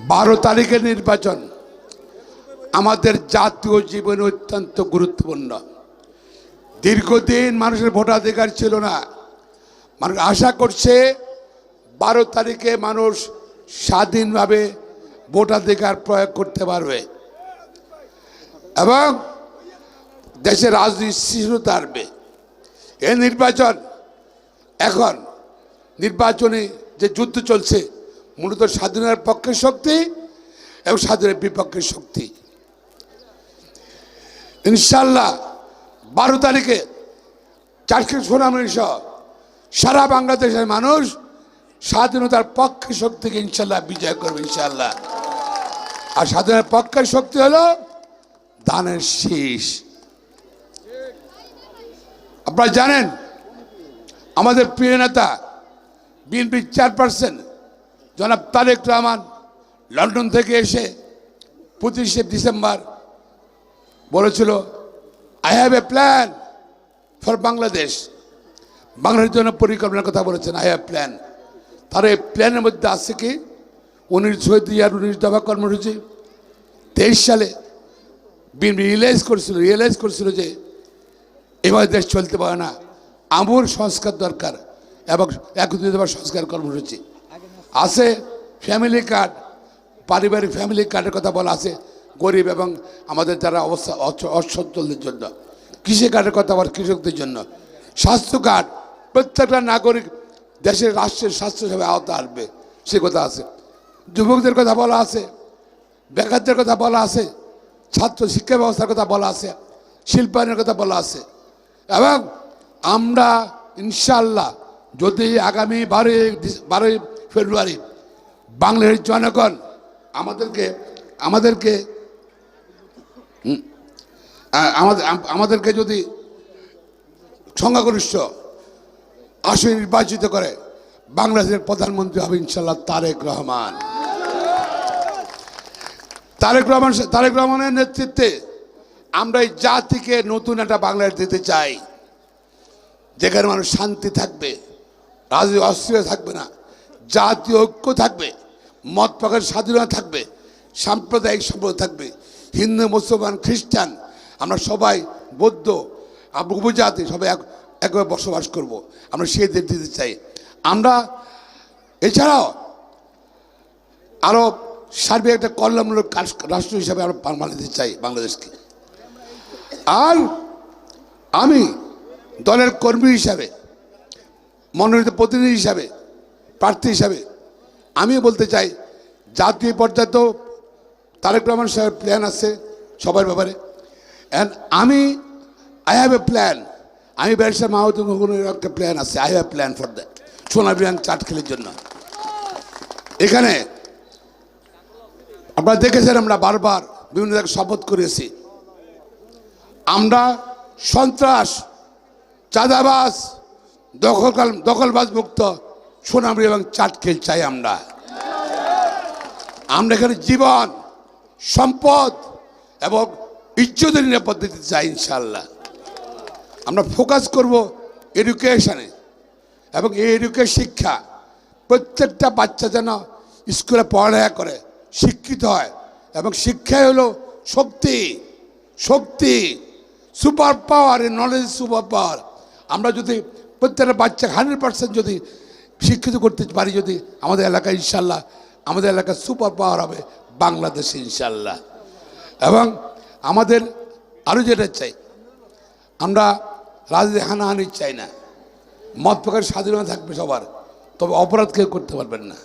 12 তারিখের নির্বাচন আমাদের জাতীয় জীবনে অত্যন্ত গুরুত্বপূর্ণ। দীর্ঘদিন মানুষের ভোটাধিকার ছিল না। মানুষ আশা করছে 12 তারিখে মানুষ স্বাধীনভাবে ভোটাধিকার প্রয়োগ করতে পারবে এবং দেশের রাজনীতি স্থিরতা আসবে। এই নির্বাচন এখন নির্বাচনে যে যুদ্ধ চলছে মূলত স্বাধীনতার পক্ষের শক্তি এবং স্বাধীনতার বিপক্ষের শক্তি। ইনশাল্লাহ 12 তারিখে চারটি সুনামী সহ সারা বাংলাদেশের মানুষ স্বাধীনতার পক্ষের শক্তিকে ইনশাল্লাহ বিজয় করবে ইনশাল্লাহ। আর স্বাধীনতার পক্ষের শক্তি হলো ধানের শীষ। আপনারা জানেন আমাদের প্রিয় নেতা বিএনপির চেয়ারপারসন জনাব তারেক রহমান লন্ডন থেকে এসে 25শে ডিসেম্বর বলেছিল, I have a plan for Bangladesh. বাংলাদেশের জন্য পরিকল্পনার কথা বলেছেন, আই হ্যাভ প্ল্যান। তার এই প্ল্যানের মধ্যে আছে কি 19 দফা কর্মসূচি। 23 সালে বিএনপি রিয়েলাইজ করেছিল যে এভাবে দেশ চলতে পারে না, আমূল সংস্কার দরকার এবং 31 দফা সংস্কার কর্মসূচি আছে। ফ্যামিলি কার্ড, পারিবারিক ফ্যামিলি কার্ডের কথা বলা আছে গরিব এবং আমাদের যারা অবস্থা অসচ্ছলদের জন্য। কৃষি কার্ডের কথা বলা কৃষকদের জন্য। স্বাস্থ্য কার্ড, প্রত্যেকটা নাগরিক দেশের রাষ্ট্রের স্বাস্থ্যসেবা আওতা আসবে সে কথা আছে। যুবকদের কথা বলা আছে, বেকারদের কথা বলা আছে, ছাত্র শিক্ষা ব্যবস্থার কথা বলা আছে, শিল্পায়নের কথা বলা আছে। এবং আমরা ইনশাল্লাহ যদি আগামী 12 ফেব্রুয়ারি বাংলাদেশের জনগণ আমাদেরকে যদি সংখ্যাগরিষ্ঠ আসনে নির্বাচিত করে, বাংলাদেশের প্রধানমন্ত্রী হবে ইনশাল্লাহ তারেক রহমান। তারেক রহমানের নেতৃত্বে আমরা এই জাতিকে নতুন একটা বাংলাদেশ দিতে চাই, যেখানে মানুষ শান্তি থাকবে, রাজনৈতিক অস্থিরতা থাকবে না, জাতীয় ঐক্য থাকবে, মত প্রকাশের স্বাধীনতা থাকবে, সাম্প্রদায়িক সম্পর্ক থাকবে। হিন্দু, মুসলমান, খ্রিস্টান আমরা সবাই, বৌদ্ধ, উপজাতি সবাই একভাবে বসবাস করব। আমরা সেই দেশ দিতে চাই। আমরা এছাড়াও আরও সার্বিক একটা কল্যাণমূলক রাষ্ট্র হিসাবে আমরা বানাতে চাই বাংলাদেশকে। আর আমি দলের কর্মী হিসাবে, মনোনীত প্রতিনিধি হিসাবে, প্রার্থী হিসাবে আমিও বলতে চাই, জাতীয় পর্যায়ে তো তারেক রহমান সাহেবের প্ল্যান আছে সবার ব্যাপারে। And I have a plan. আমি ব্যারিস্টার মাহমুদুর একটা প্ল্যান আছে, I have plan for that, Sonali bank চাটখিলের জন্য। এখানে আপনারা দেখেছেন আমরা বারবার বিভিন্ন জায়গায় শপথ করেছি, আমরা সন্ত্রাস, চাঁদাবাজ, দখলবাজ মুক্ত সোনালী এবং চাটখিল চাই। আমরা এখানে জীবন, সম্পদ এবং ইজ্জতের নিরাপত্তা দিতে চাই ইনশাল্লাহ। আমরা ফোকাস করব এডুকেশনে এবং এই শিক্ষা, প্রত্যেকটা বাচ্চা যেন স্কুলে পড়ালেখা করে, শিক্ষিত হয়। এবং শিক্ষাই হলো শক্তি, super power. Knowledge super power. আমরা যদি প্রত্যেকটা বাচ্চা 100% যদি শিক্ষিত করতে পারি, যদি আমাদের এলাকায় ইনশাল্লাহ, আমাদের এলাকার সুপার পাওয়ার হবে বাংলাদেশে ইনশাল্লাহ। এবং আমাদের আরও যেটা চাই, আমরা রাজনীতি হানাহানি চাই না, মত প্রকাশের স্বাধীনতা থাকবে সবার, তবে অপরাধ কেউ করতে পারবেন না।